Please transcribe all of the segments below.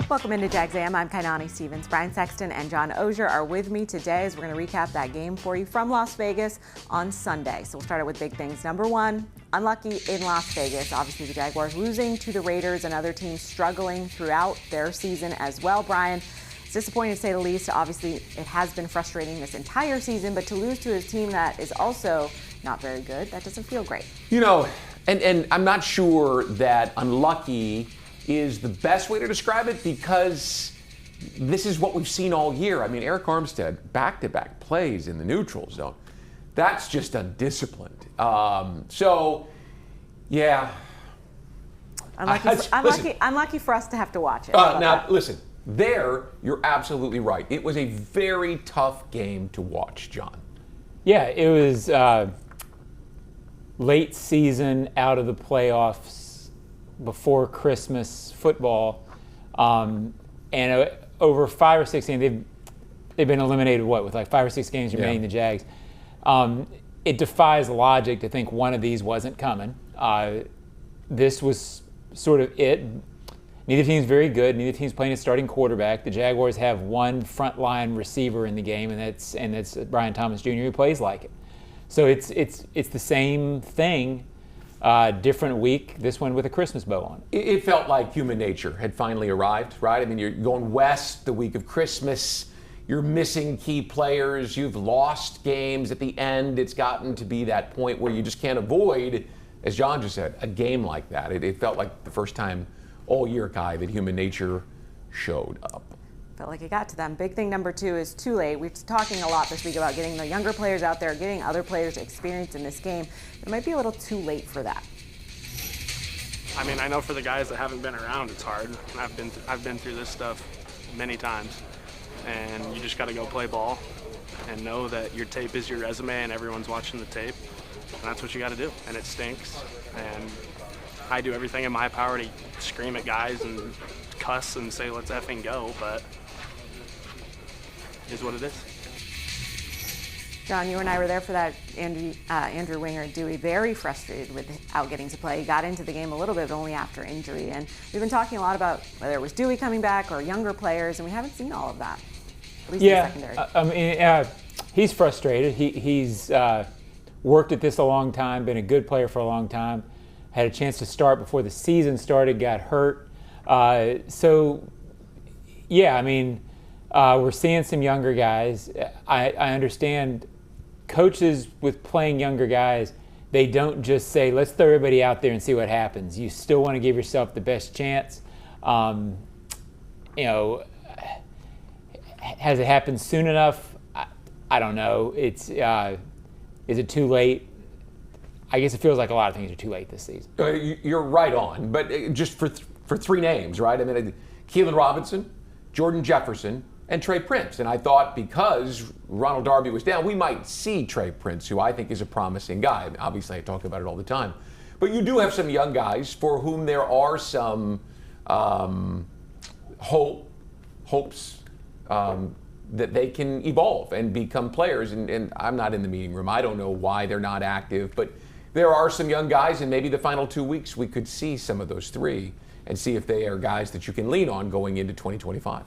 Welcome into Jags A.M. I'm Kainani Stevens. Brian Sexton and John Ogier are with me today as we're going to recap that game for you from Las Vegas on Sunday. So we'll start out with big things. Number one, unlucky in Las Vegas. Obviously, the Jaguars losing to the Raiders and other teams struggling throughout their season as well. Brian, it's disappointing to say the least. Obviously, it has been frustrating this entire season, but to lose to a team that is also not very good, that doesn't feel great. You know, and I'm not sure that unlucky is the best way to describe it, because this is what we've seen all year. I mean, Eric Armstead, back-to-back plays in the neutral zone. That's just undisciplined. So, yeah. Unlucky for us to have to watch it. Now, listen, you're absolutely right. It was a very tough game to watch, John. Yeah, it was late season, out of the playoffs, before Christmas football, and over 5 or 6 games, they've been eliminated. With like 5 or 6 games remaining, the Jags. It defies logic to think one of these wasn't coming. This was sort of it. Neither team's very good. Neither team's playing a starting quarterback. The Jaguars have one frontline receiver in the game, and that's Brian Thomas Jr., who plays like it. So it's the same thing. Different week, this one with a Christmas bow on it. It felt like human nature had finally arrived, right? I mean, you're going west the week of Christmas. You're missing key players. You've lost games at the end. It's gotten to be that point where you just can't avoid, as John just said, a game like that. It felt like the first time all year, Kai, that human nature showed up. Felt like it got to them. Big thing number two is too late. We're talking a lot this week about getting the younger players out there, getting other players experience in this game. It might be a little too late for that. I mean, I know for the guys that haven't been around, it's hard. I've been through this stuff many times, and you just got to go play ball and know that your tape is your resume and everyone's watching the tape, and that's what you got to do. And it stinks, and I do everything in my power to scream at guys and cuss and say let's effing go, but is what it is. John, you and I were there for that Andrew Winger Dewey, very frustrated without getting to play. He got into the game a little bit, but only after injury. And we've been talking a lot about whether it was Dewey coming back or younger players, and we haven't seen all of that, at least in the secondary. I mean, he's frustrated. He's worked at this a long time, been a good player for a long time, had a chance to start before the season started, got hurt. So, yeah, I mean, we're seeing some younger guys. I understand coaches with playing younger guys, they don't just say, let's throw everybody out there and see what happens. You still want to give yourself the best chance. Has it happened soon enough? I don't know. Is it too late? I guess it feels like a lot of things are too late this season. You're right on, but just for 3 names, right? I mean, Keelan Robinson, Jordan Jefferson, and Trey Prince. And I thought because Ronald Darby was down, we might see Trey Prince, who I think is a promising guy. Obviously, I talk about it all the time. But you do have some young guys for whom there are some hopes that they can evolve and become players. And I'm not in the meeting room. I don't know why they're not active. But there are some young guys, and maybe the final 2 weeks we could see some of those 3 and see if they are guys that you can lean on going into 2025.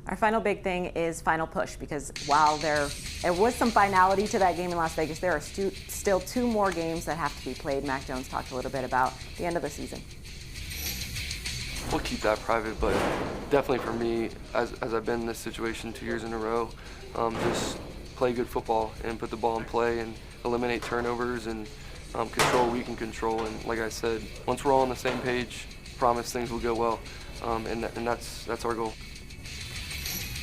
Our final big thing is final push, because while there was some finality to that game in Las Vegas, there are still 2 more games that have to be played. Mac Jones talked a little bit about the end of the season. We'll keep that private, but definitely for me, as I've been in this situation 2 years in a row, just play good football and put the ball in play and eliminate turnovers and control what we can control. And like I said, once we're all on the same page, promise things will go well, and that's our goal.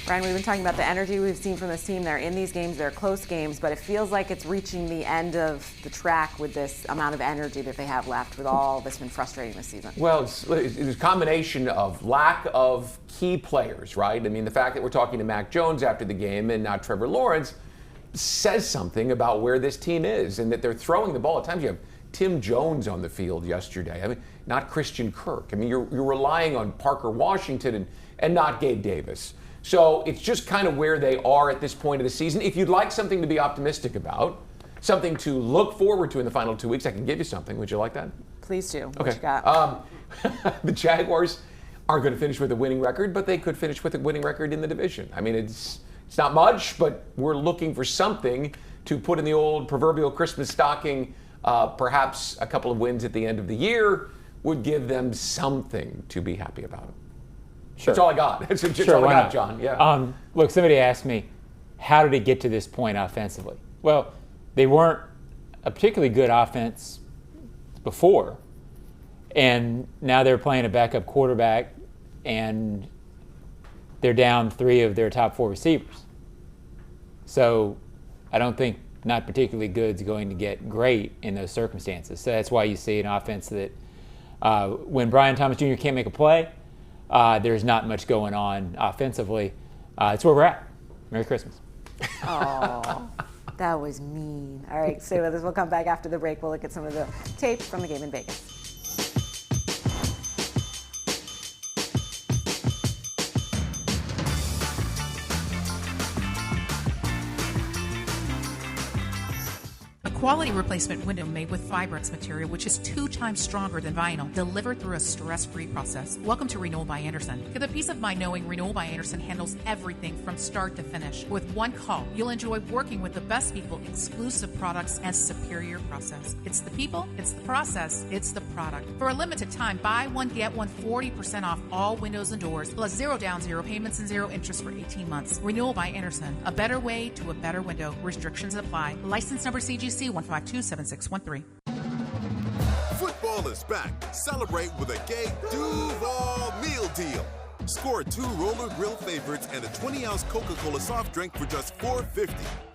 Brian, we've been talking about the energy we've seen from this team. They're in these games, they're close games, but it feels like it's reaching the end of the track with this amount of energy that they have left with all that's been frustrating this season. Well, it's a combination of lack of key players, right? I mean, the fact that we're talking to Mac Jones after the game and not Trevor Lawrence says something about where this team is and that they're throwing the ball. At times you have Tim Jones on the field yesterday. I mean, not Christian Kirk. I mean, you're relying on Parker Washington and not Gabe Davis. So it's just kind of where they are at this point of the season. If you'd like something to be optimistic about, something to look forward to in the final 2 weeks, I can give you something. Would you like that? Please do. Okay. What you got? The Jaguars aren't going to finish with a winning record, but they could finish with a winning record in the division. I mean, it's not much, but we're looking for something to put in the old proverbial Christmas stocking. Perhaps a couple of wins at the end of the year would give them something to be happy about. Sure. That's all I got. That's just all I got, John. Yeah. Look, somebody asked me, how did it get to this point offensively? Well, they weren't a particularly good offense before, and now they're playing a backup quarterback, and they're down 3 of their top 4 receivers. So I don't think not particularly good is going to get great in those circumstances. So that's why you see an offense that when Brian Thomas Jr. can't make a play, there's not much going on offensively. It's where we're at. Merry Christmas. Oh, that was mean. All right, stay with us. We'll come back after the break. We'll look at some of the tape from the game in Vegas. Quality replacement window made with Fibrance material, which is 2 times stronger than vinyl, delivered through a stress-free process. Welcome to Renewal by Andersen. Get the peace of mind knowing Renewal by Andersen handles everything from start to finish. With one call, you'll enjoy working with the best people, exclusive products, and superior process. It's the people, it's the process, it's the product. For a limited time, buy one, get one 40% off all windows and doors, plus 0 down, 0 payments, and 0 interest for 18 months. Renewal by Andersen. A better way to a better window. Restrictions apply. License number CGC 1527613. Football is back. Celebrate with a gay Duval meal deal. Score 2 Roller Grill favorites and a 20-ounce Coca-Cola soft drink for just $4.50.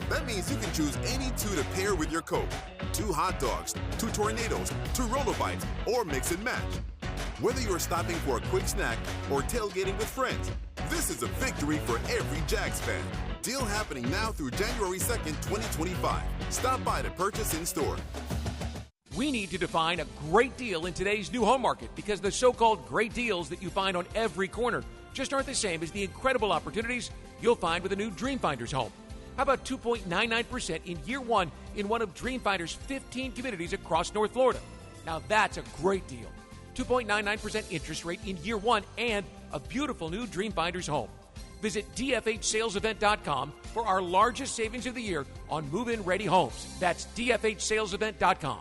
That means you can choose any 2 to pair with your Coke. 2 hot dogs, 2 tornadoes, 2 roller bites, or mix and match. Whether you're stopping for a quick snack or tailgating with friends, this is a victory for every Jags fan. Deal happening now through January 2nd, 2025. Stop by to purchase in store. We need to define a great deal in today's new home market because the so-called great deals that you find on every corner just aren't the same as the incredible opportunities you'll find with a new Dreamfinders home. How about 2.99% in year 1 in one of Dreamfinders' 15 communities across North Florida? Now that's a great deal. 2.99% interest rate in year 1 and a beautiful new Dreamfinders home. Visit dfhsalesevent.com for our largest savings of the year on move-in ready homes. That's dfhsalesevent.com.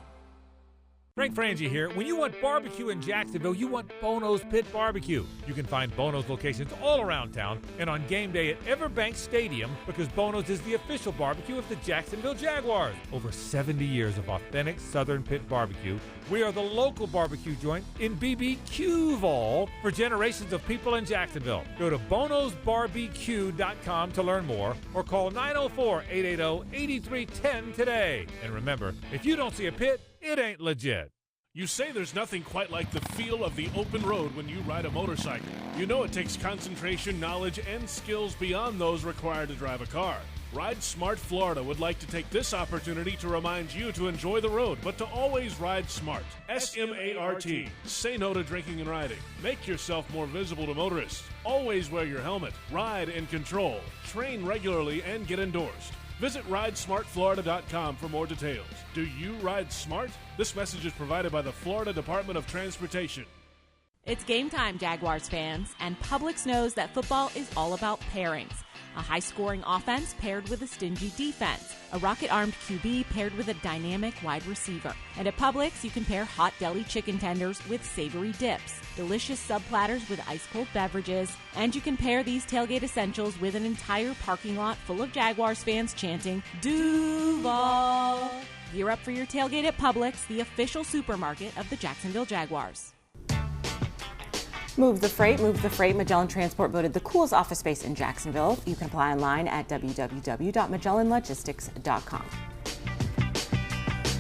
Frank Frangie here. When you want barbecue in Jacksonville, you want Bono's Pit Barbecue. You can find Bono's locations all around town and on game day at Everbank Stadium because Bono's is the official barbecue of the Jacksonville Jaguars. Over 70 years of authentic Southern Pit Barbecue. We are the local barbecue joint in BBQval for generations of people in Jacksonville. Go to bonosbarbecue.com to learn more or call 904-880-8310 today. And remember, if you don't see a pit, it ain't legit. You say there's nothing quite like the feel of the open road when you ride a motorcycle. You know it takes concentration, knowledge, and skills beyond those required to drive a car. Ride Smart Florida would like to take this opportunity to remind you to enjoy the road, but to always ride smart. S-M-A-R-T. Say no to drinking and riding. Make yourself more visible to motorists. Always wear your helmet. Ride in control. Train regularly and get endorsed. Visit RideSmartFlorida.com for more details. Do you ride smart? This message is provided by the Florida Department of Transportation. It's game time, Jaguars fans, and Publix knows that football is all about pairings. A high-scoring offense paired with a stingy defense. A rocket-armed QB paired with a dynamic wide receiver. And at Publix, you can pair hot deli chicken tenders with savory dips, delicious sub-platters with ice-cold beverages, and you can pair these tailgate essentials with an entire parking lot full of Jaguars fans chanting, Duval! Gear up for your tailgate at Publix, the official supermarket of the Jacksonville Jaguars. Move the freight. Magellan Transport voted the coolest office space in Jacksonville. You can apply online at www.magellanlogistics.com.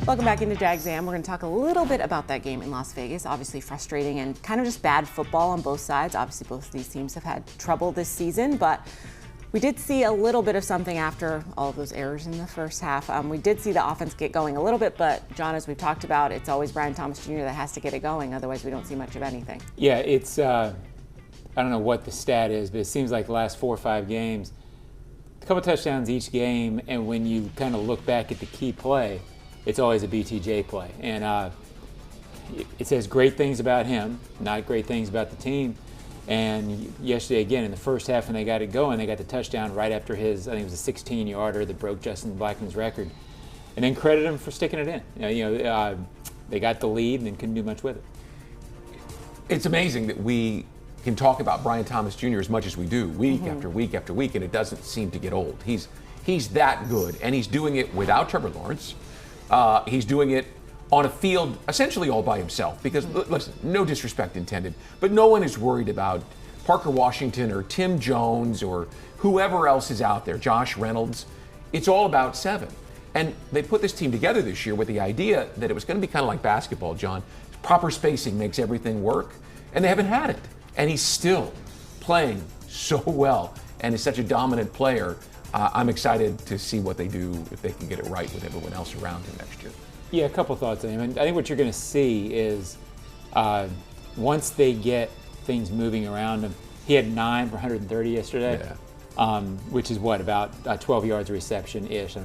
Welcome back into Jags A.M. We're going to talk a little bit about that game in Las Vegas. Obviously frustrating and kind of just bad football on both sides. Obviously both of these teams have had trouble this season, but we did see a little bit of something after all of those errors in the first half. We did see the offense get going a little bit, but John, as we've talked about, it's always Brian Thomas Jr. that has to get it going. Otherwise, we don't see much of anything. Yeah, it's, I don't know what the stat is, but it seems like the last 4 or 5 games, a couple touchdowns each game, and when you kind of look back at the key play, it's always a BTJ play. And it says great things about him, not great things about the team. And yesterday, again, in the first half when they got it going, they got the touchdown right after his, I think it was a 16-yarder that broke Justin Blackman's record. And then credit him for sticking it in. They got the lead and then couldn't do much with it. It's amazing that we can talk about Brian Thomas Jr. as much as we do, week after week after week, and it doesn't seem to get old. He's that good, and he's doing it without Trevor Lawrence. He's doing it on a field essentially all by himself because, listen, no disrespect intended, but no one is worried about Parker Washington or Tim Jones or whoever else is out there, Josh Reynolds. It's all about 7. And they put this team together this year with the idea that it was going to be kind of like basketball, John. Proper spacing makes everything work, and they haven't had it. And he's still playing so well and is such a dominant player. I'm excited to see what they do if they can get it right with everyone else around him next year. Yeah, a couple thoughts on him. I think what you're going to see is once they get things moving around him, he had 9 for 130 yesterday, which is what, about 12 yards reception-ish. I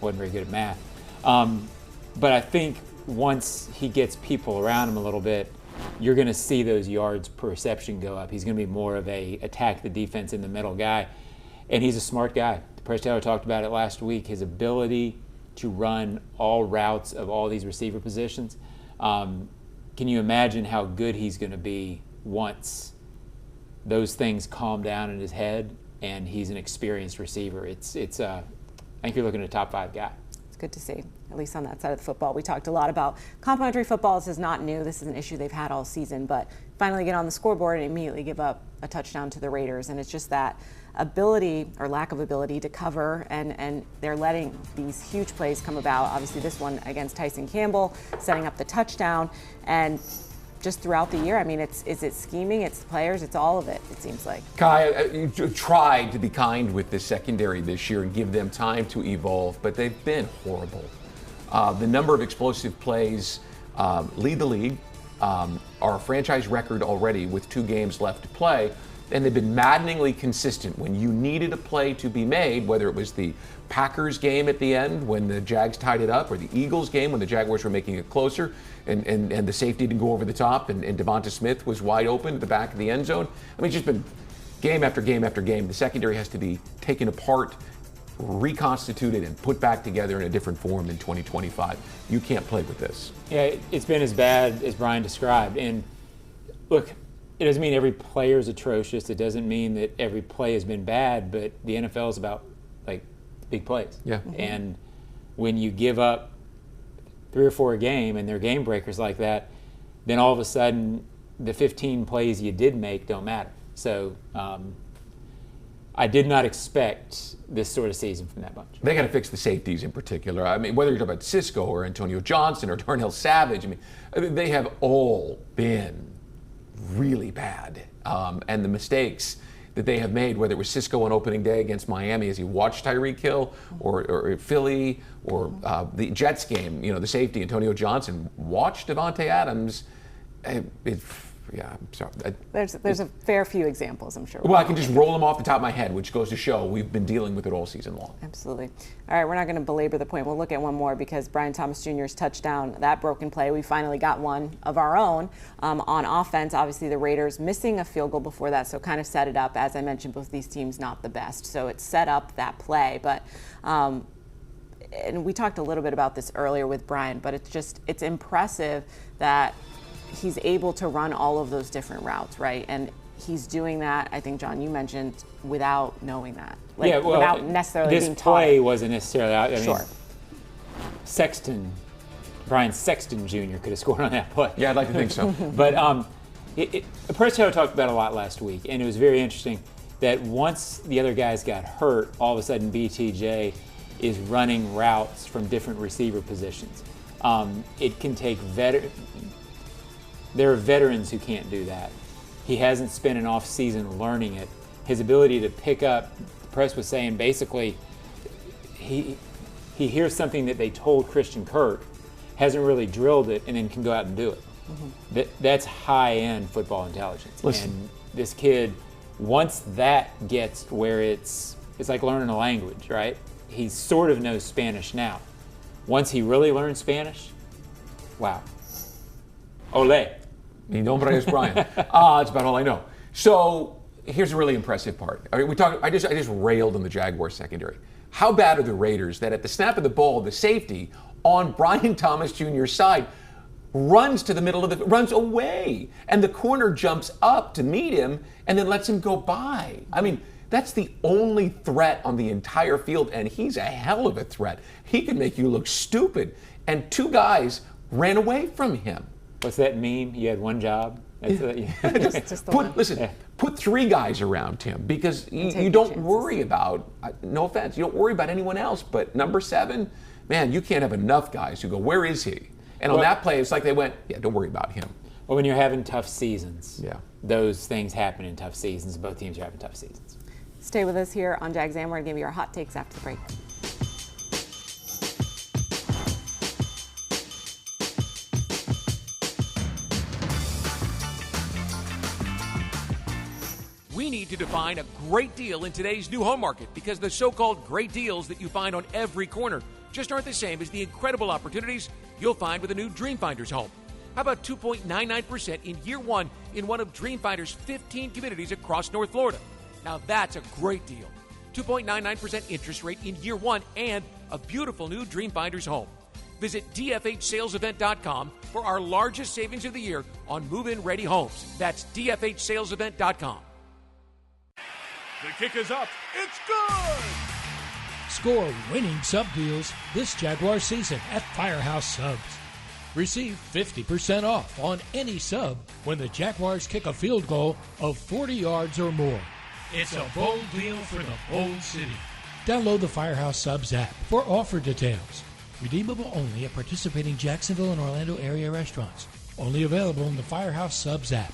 wasn't very good at math. But I think once he gets people around him a little bit, you're going to see those yards per reception go up. He's going to be more of a attack the defense in the middle guy. And he's a smart guy. Press Taylor talked about it last week, his ability to run all routes of all these receiver positions. Can you imagine how good he's going to be once those things calm down in his head and he's an experienced receiver? I think you're looking at a top 5 guy. It's good to see, at least on that side of the football. We talked a lot about complimentary football. This is not new. This is an issue they've had all season, but finally get on the scoreboard and immediately give up a touchdown to the Raiders. And it's just that ability or lack of ability to cover, and they're letting these huge plays come about. Obviously this one against Tyson Campbell, setting up the touchdown, and just throughout the year, I mean, is it scheming, it's players, it's all of it seems like. Kai, you tried to be kind with the secondary this year and give them time to evolve, but they've been horrible. The number of explosive plays lead the league, are a franchise record already with 2 games left to play. And they've been maddeningly consistent when you needed a play to be made, whether it was the Packers game at the end when the Jags tied it up, or the Eagles game when the Jaguars were making it closer and the safety didn't go over the top and Devonta Smith was wide open at the back of the end zone. I mean, it's just been game after game after game. The secondary has to be taken apart, reconstituted, and put back together in a different form in 2025. You can't play with this. Yeah, it's been as bad as Brian described. And look, it doesn't mean every player is atrocious. It doesn't mean that every play has been bad, but the NFL is about like big plays. Yeah. Mm-hmm. And when you give up 3 or 4 a game and they're game breakers like that, then all of a sudden the 15 plays you did make don't matter. So I did not expect this sort of season from that bunch. They got to fix the safeties in particular. I mean, whether you're talking about Cisco or Antonio Johnson or Darnell Savage, I mean, they have all been really bad. And the mistakes that they have made, whether it was Cisco on opening day against Miami as he watched Tyreek Hill, or Philly, or the Jets game, the safety, Antonio Johnson, watch Devontae Adams. Yeah, I'm sorry. There's a fair few examples, I'm sure. Well, I can just roll them off the top of my head, which goes to show we've been dealing with it all season long. Absolutely. All right, we're not going to belabor the point. We'll look at one more because Brian Thomas Jr.'s touchdown, that broken play, we finally got one of our own on offense. Obviously, the Raiders missing a field goal before that, so kind of set it up. As I mentioned, both these teams not the best, so it set up that play. But and we talked a little bit about this earlier with Brian, but it's impressive that he's able to run all of those different routes, right? And he's doing that, I think, John, you mentioned, without knowing that. Without necessarily being taught. This play wasn't necessarily out. Sure. Brian Sexton Jr. could have scored on that play. Yeah, I'd like to think so. But Press Taylor talked about it a lot last week, and it was very interesting that once the other guys got hurt, all of a sudden BTJ is running routes from different receiver positions. It can take there are veterans who can't do that. He hasn't spent an off season learning it. His ability to pick up, the press was saying basically, he hears something that they told Christian Kirk, hasn't really drilled it, and then can go out and do it. Mm-hmm. That's high-end football intelligence. Listen. And this kid, once that gets where it's like learning a language, right? He sort of knows Spanish now. Once he really learns Spanish, wow. Ole. Mi nombre es Brian. That's about all I know. So here's a really impressive part. I mean, I just railed on the Jaguars secondary. How bad are the Raiders that at the snap of the ball, the safety on Brian Thomas Jr.'s side runs to the middle of runs away, and the corner jumps up to meet him and then lets him go by. I mean, that's the only threat on the entire field, and he's a hell of a threat. He can make you look stupid. And two guys ran away from him. What's that meme? You had one job? Put three guys around him, because you don't worry about, no offense, you don't worry about anyone else. But number 7, man, you can't have enough guys who go, where is he? And on that play, it's like they went, yeah, don't worry about him. Well, when you're having tough seasons, yeah, those things happen in tough seasons. Both teams are having tough seasons. Stay with us here on Jags A.M. We're going to give you our hot takes after the break. We need to define a great deal in today's new home market, because the so-called great deals that you find on every corner just aren't the same as the incredible opportunities you'll find with a new Dreamfinders home. How about 2.99% in year one in one of Dreamfinders' 15 communities across North Florida? Now that's a great deal. 2.99% interest rate in year one and a beautiful new Dreamfinders home. Visit dfhsalesevent.com for our largest savings of the year on move-in ready homes. That's dfhsalesevent.com. The kick is up. It's good! Score winning sub deals this Jaguar season at Firehouse Subs. Receive 50% off on any sub when the Jaguars kick a field goal of 40 yards or more. It's a bold deal for the bold city. Download the Firehouse Subs app for offer details. Redeemable only at participating Jacksonville and Orlando area restaurants. Only available in the Firehouse Subs app.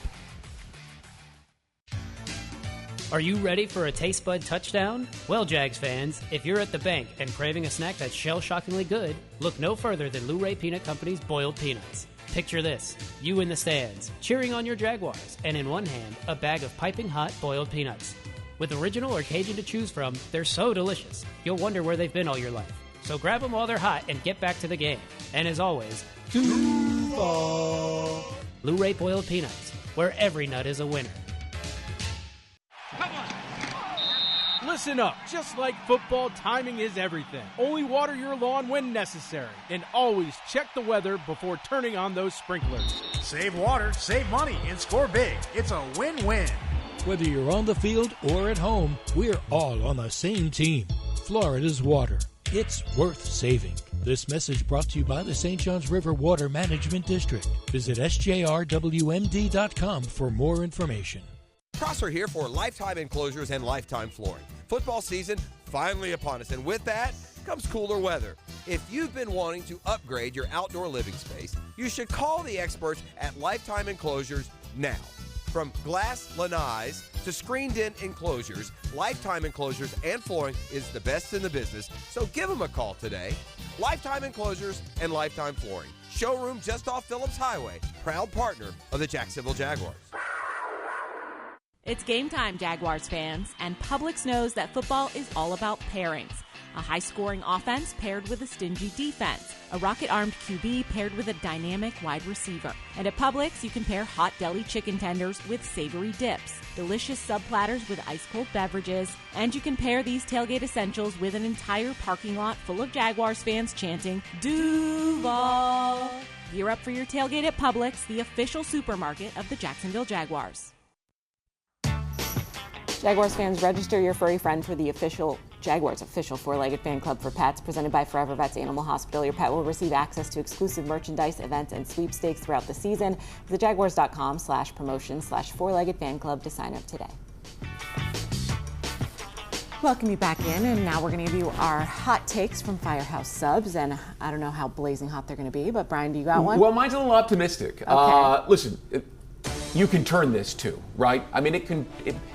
Are you ready for a taste bud touchdown? Well, Jags fans, if you're at the bank and craving a snack that's shell-shockingly good, look no further than Luray Peanut Company's boiled peanuts. Picture this, you in the stands, cheering on your Jaguars, and in one hand, a bag of piping hot boiled peanuts. With original or Cajun to choose from, they're so delicious, you'll wonder where they've been all your life. So grab them while they're hot and get back to the game. And as always, Duval! Luray boiled peanuts, where every nut is a winner. Listen up. Just like football, timing is everything. Only water your lawn when necessary. And always check the weather before turning on those sprinklers. Save water, save money, and score big. It's a win-win. Whether you're on the field or at home, we're all on the same team. Florida's water. It's worth saving. This message brought to you by the St. Johns River Water Management District. Visit sjrwmd.com for more information. Prosser here for Lifetime Enclosures and Lifetime Flooring. Football season finally upon us, and with that comes cooler weather. If you've been wanting to upgrade your outdoor living space, you should call the experts at Lifetime Enclosures now. From glass lanais to screened-in enclosures, Lifetime Enclosures and Flooring is the best in the business, so give them a call today. Lifetime Enclosures and Lifetime Flooring. Showroom just off Phillips Highway, proud partner of the Jacksonville Jaguars. It's game time, Jaguars fans, and Publix knows that football is all about pairings. A high-scoring offense paired with a stingy defense. A rocket-armed QB paired with a dynamic wide receiver. And at Publix, you can pair hot deli chicken tenders with savory dips, delicious sub platters with ice-cold beverages, and you can pair these tailgate essentials with an entire parking lot full of Jaguars fans chanting, Duval! Gear up for your tailgate at Publix, the official supermarket of the Jacksonville Jaguars. Jaguars fans, register your furry friend for the Jaguars official four-legged fan club for pets presented by Forever Vets Animal Hospital. Your pet will receive access to exclusive merchandise, events, and sweepstakes throughout the season. Visit jaguars.com/promotion/four-legged fan club to sign up today. Welcome you back in, and now we're going to give you our hot takes from Firehouse Subs, and I don't know how blazing hot they're going to be, but Brian, do you got one? Well, mine's a little optimistic. Okay. Listen, you can turn this too, right? I mean,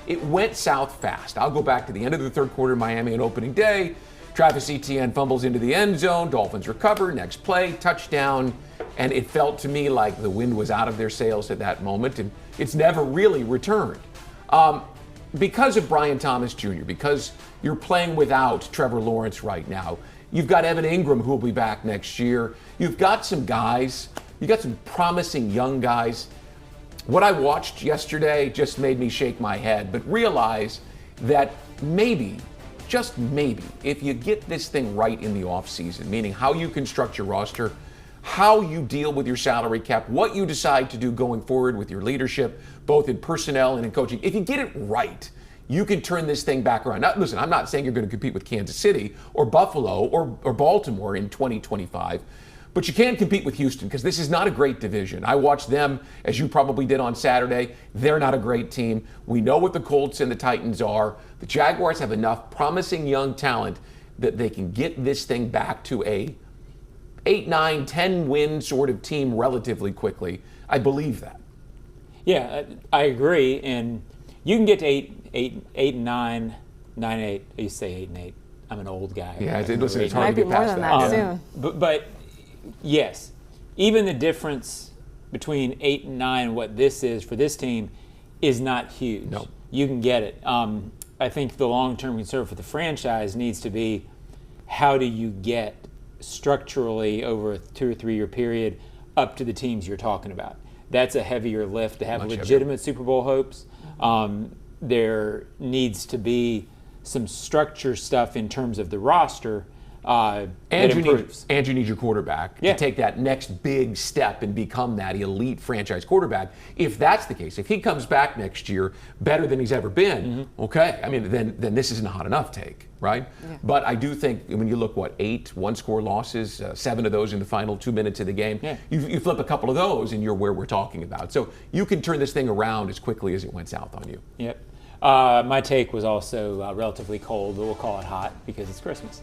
it went south fast. I'll go back to the end of the third quarter, Miami on opening day. Travis Etienne fumbles into the end zone. Dolphins recover. Next play, touchdown. And it felt to me like the wind was out of their sails at that moment, and it's never really returned. Because of Brian Thomas Jr., because you're playing without Trevor Lawrence right now, you've got Evan Ingram who will be back next year. You've got some guys, you've got some promising young guys. what I watched yesterday just made me shake my head, but realize that maybe, just maybe, if you get this thing right in the offseason, meaning how you construct your roster, how you deal with your salary cap, what you decide to do going forward with your leadership, both in personnel and in coaching, if you get it right, you can turn this thing back around. Now, listen, I'm not saying you're going to compete with Kansas City or Buffalo or Baltimore in 2025, but you can compete with Houston because this is not a great division. I watched them, as you probably did on Saturday. They're not a great team. We know what the Colts and the Titans are. The Jaguars have enough promising young talent that they can get this thing back to a 8, 9, 10 win sort of team relatively quickly. I believe that. Yeah, I agree. And you can get to 8 and 9, 9 and 8. I used to say 8 and 8. I'm an old guy. Yeah, listen, it's hard might to be get more past than that. that soon. But yes, even the difference between 8 and 9 and what this is for this team is not huge. No. You can get it. I think the long-term concern for the franchise needs to be how do you get structurally over a 2 or 3 year period up to the teams you're talking about. That's a heavier lift to have legitimate Super Bowl hopes. There needs to be some structure stuff in terms of the roster that improves. And you need your quarterback to take that next big step and become that elite franchise quarterback. If that's the case, if he comes back next year better than he's ever been, okay. I mean, then this isn't a hot enough take, right? Yeah. But I do think when you look, 8 one-score losses, 7 of those in the final 2 minutes of the game, you flip a couple of those and you're where we're talking about. So you can turn this thing around as quickly as it went south on you. Yep. My take was also relatively cold, but we'll call it hot because it's Christmas.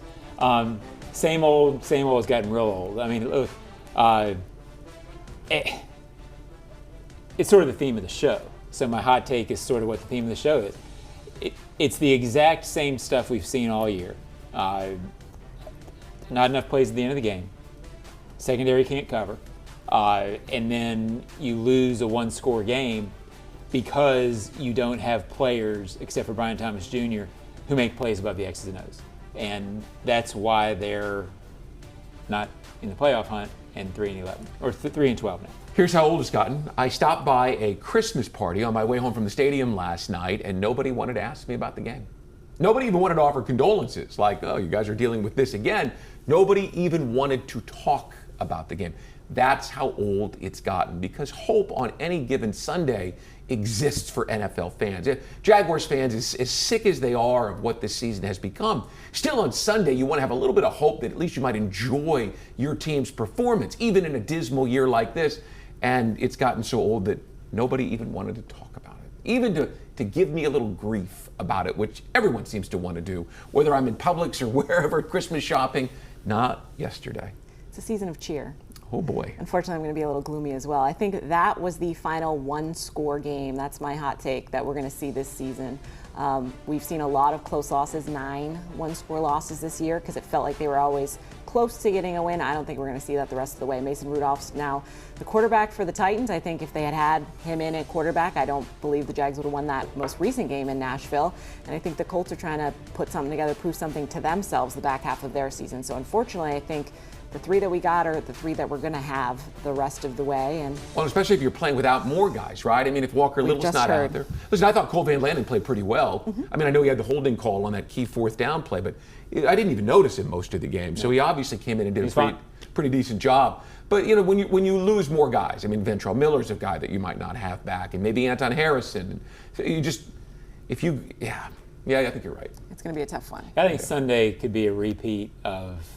Same old has gotten real old. I mean, look, it's sort of the theme of the show. So my hot take is sort of what the theme of the show is. It's the exact same stuff we've seen all year. Not enough plays at the end of the game. Secondary can't cover. And then you lose a one-score game because you don't have players, except for Brian Thomas Jr., who make plays above the X's and O's. And that's why they're not in the playoff hunt and 3-11, or 3-12 now. Here's how old it's gotten. I stopped by a Christmas party on my way home from the stadium last night, and nobody wanted to ask me about the game. Nobody even wanted to offer condolences, like, oh, you guys are dealing with this again. Nobody even wanted to talk about the game. That's how old it's gotten, because hope on any given Sunday exists for NFL fans. Jaguars fans, as sick as they are of what this season has become, still on Sunday you want to have a little bit of hope that at least you might enjoy your team's performance, even in a dismal year like this. And it's gotten so old that nobody even wanted to talk about it, even to give me a little grief about it, which everyone seems to want to do, whether I'm in Publix or wherever, Christmas shopping. Not yesterday. It's a season of cheer. Oh boy. Unfortunately, I'm going to be a little gloomy as well. I think that was the final one-score game. That's my hot take that we're going to see this season. We've seen a lot of close losses, 9 one-score losses this year, because it felt like they were always close to getting a win. I don't think we're going to see that the rest of the way. Mason Rudolph's now the quarterback for the Titans. I think if they had him in at quarterback, I don't believe the Jags would have won that most recent game in Nashville. And I think the Colts are trying to put something together, prove something to themselves the back half of their season. So unfortunately, I think the 3 that we got are the 3 that we're going to have the rest of the way. And well, especially if you're playing without more guys, right? I mean, if Walker Little's not out there. Listen, I thought Cole Van Landen played pretty well. I mean, I know he had the holding call on that key 4th down play, but I didn't even notice him most of the game. So he obviously came in and did a pretty decent job. But, you know, when you lose more guys, I mean, Ventrell Miller's a guy that you might not have back, and maybe Anton Harrison. So you just, I think you're right. It's going to be a tough one. I think Sunday could be a repeat of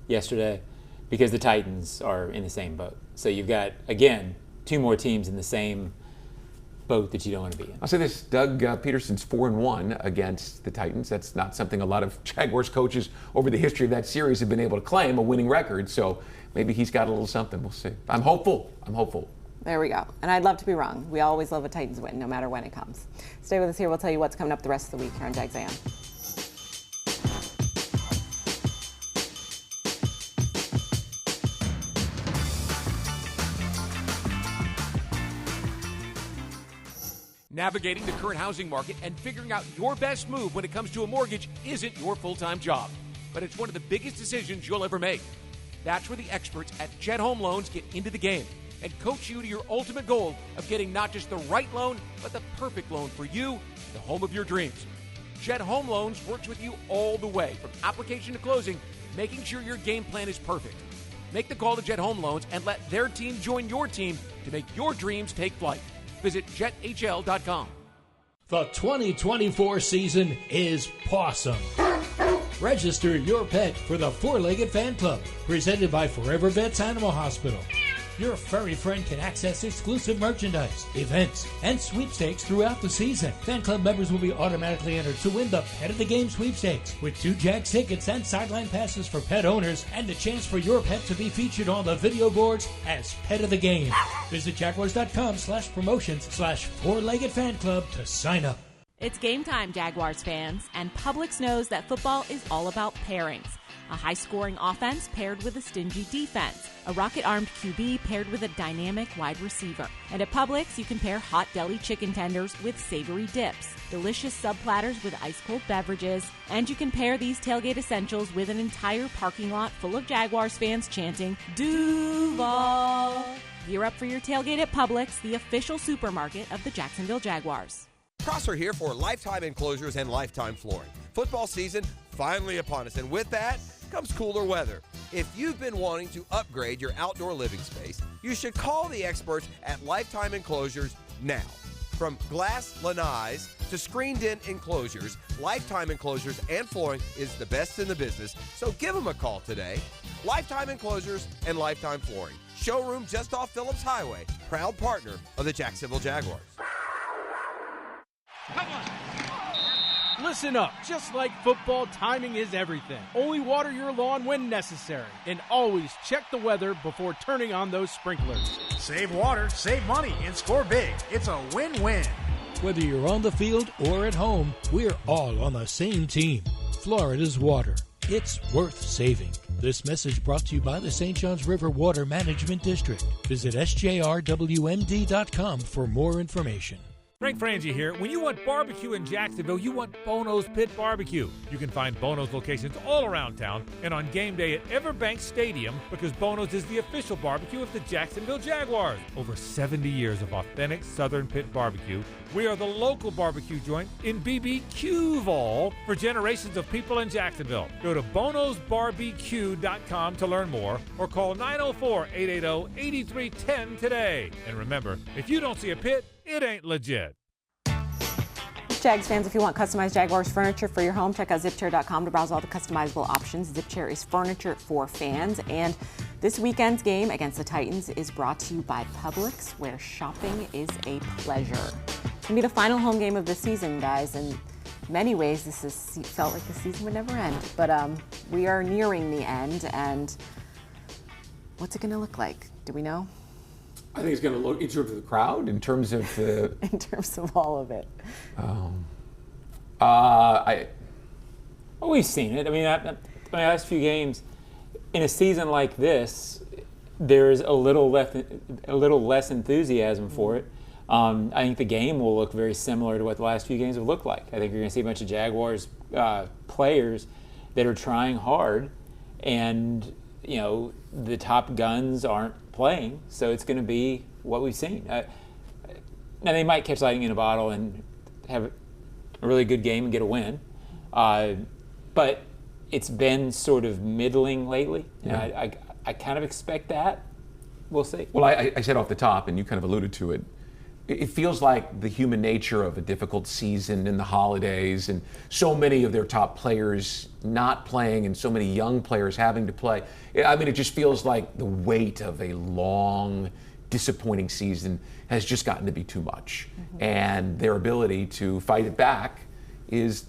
yesterday, because the Titans are in the same boat. So you've got, again, 2 more teams in the same boat that you don't want to be in. I'll say this, Doug Peterson's 4-1 against the Titans. That's not something a lot of Jaguars coaches over the history of that series have been able to claim, a winning record. So maybe he's got a little something. We'll see. I'm hopeful. There we go. And I'd love to be wrong. We always love a Titans win, no matter when it comes. Stay with us here. We'll tell you what's coming up the rest of the week here on Jags A.M. Navigating the current housing market and figuring out your best move when it comes to a mortgage isn't your full-time job, but it's one of the biggest decisions you'll ever make. That's where the experts at Jet Home Loans get into the game. and coach you to your ultimate goal of getting not just the right loan, but the perfect loan for you, the home of your dreams. Jet Home Loans works with you all the way, from application to closing, making sure your game plan is perfect. Make the call to Jet Home Loans and let their team join your team to make your dreams take flight. Visit jethl.com. The 2024 season is Pawsome. Register your pet for the Four-Legged Fan Club, presented by Forever Vets Animal Hospital. Your furry friend can access exclusive merchandise, events, and sweepstakes throughout the season. Fan club members will be automatically entered to win the Pet of the Game sweepstakes, with 2 Jags tickets and sideline passes for pet owners, and the chance for your pet to be featured on the video boards as Pet of the Game. Visit jaguars.com/promotions/Four-Legged Fan Club to sign up. It's game time, Jaguars fans, and Publix knows that football is all about pairings. A high-scoring offense paired with a stingy defense. A rocket-armed QB paired with a dynamic wide receiver. And at Publix, you can pair hot deli chicken tenders with savory dips, delicious sub-platters with ice-cold beverages, and you can pair these tailgate essentials with an entire parking lot full of Jaguars fans chanting, Duval! Gear up for your tailgate at Publix, the official supermarket of the Jacksonville Jaguars. Prosser here for Lifetime Enclosures and Lifetime Flooring. Football season finally upon us, and with that comes cooler weather. If you've been wanting to upgrade your outdoor living space, you should call the experts at Lifetime Enclosures now. From glass lanais to screened-in enclosures, Lifetime Enclosures and Flooring is the best in the business, so give them a call today. Lifetime Enclosures and Lifetime Flooring. Showroom just off Phillips Highway, proud partner of the Jacksonville Jaguars. Listen up. Just like football, timing is everything. Only water your lawn when necessary. And always check the weather before turning on those sprinklers. Save water, save money, and score big. It's a win-win. Whether you're on the field or at home, we're all on the same team. Florida's water. It's worth saving. This message brought to you by the St. Johns River Water Management District. Visit sjrwmd.com for more information. Frank Frangie here. When you want barbecue in Jacksonville, you want Bono's Pit Barbecue. You can find Bono's locations all around town and on game day at Everbank Stadium, because Bono's is the official barbecue of the Jacksonville Jaguars. Over 70 years of authentic Southern Pit barbecue. We are the local barbecue joint in BBQval for generations of people in Jacksonville. Go to bonosbarbecue.com to learn more, or call 904-880-8310 today. And remember, if you don't see a pit, it ain't legit. Jags fans, if you want customized Jaguars furniture for your home, check out zipchair.com to browse all the customizable options. Zipchair is furniture for fans. And this weekend's game against the Titans is brought to you by Publix, where shopping is a pleasure. It's going to be the final home game of the season, guys. In many ways, this has felt like the season would never end. But we are nearing the end. And what's it going to look like? Do we know? I think it's going to look in terms of the crowd, in terms of the... in terms of all of it. We've seen it. I mean, the last few games, in a season like this, there's a little less enthusiasm for it. I think the game will look very similar to what the last few games have looked like. I think you're going to see a bunch of Jaguars players that are trying hard, and the top guns aren't playing, so it's going to be what we've seen. Now, they might catch lightning in a bottle and have a really good game and get a win, but it's been sort of middling lately, and I kind of expect that. We'll see. Well, I said off the top, and you kind of alluded to it, it feels like the human nature of a difficult season and the holidays and so many of their top players not playing and so many young players having to play. I mean, it just feels like the weight of a long, disappointing season has just gotten to be too much. Mm-hmm. And their ability to fight it back is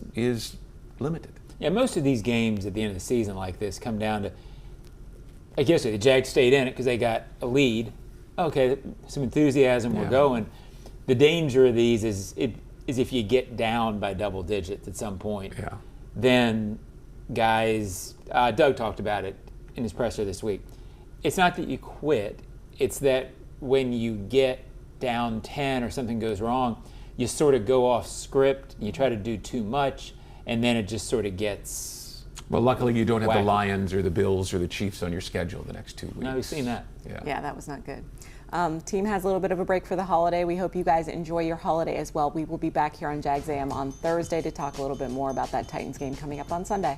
limited. Yeah, most of these games at the end of the season like this come down to, like yesterday, the Jags stayed in it because they got a lead. Okay, some enthusiasm, we're going. The danger of these is if you get down by double digits at some point, then guys, Doug talked about it in his presser this week. It's not that you quit, it's that when you get down 10 or something goes wrong, you sort of go off script, you try to do too much, and then it just sort of gets Well, luckily you don't have wacky. the Lions or the Bills or the Chiefs on your schedule the next 2 weeks. No, we've seen that. Yeah, that was not good. Team has a little bit of a break for the holiday. We hope you guys enjoy your holiday as well. We will be back here on Jags A.M. on Thursday to talk a little bit more about that Titans game coming up on Sunday.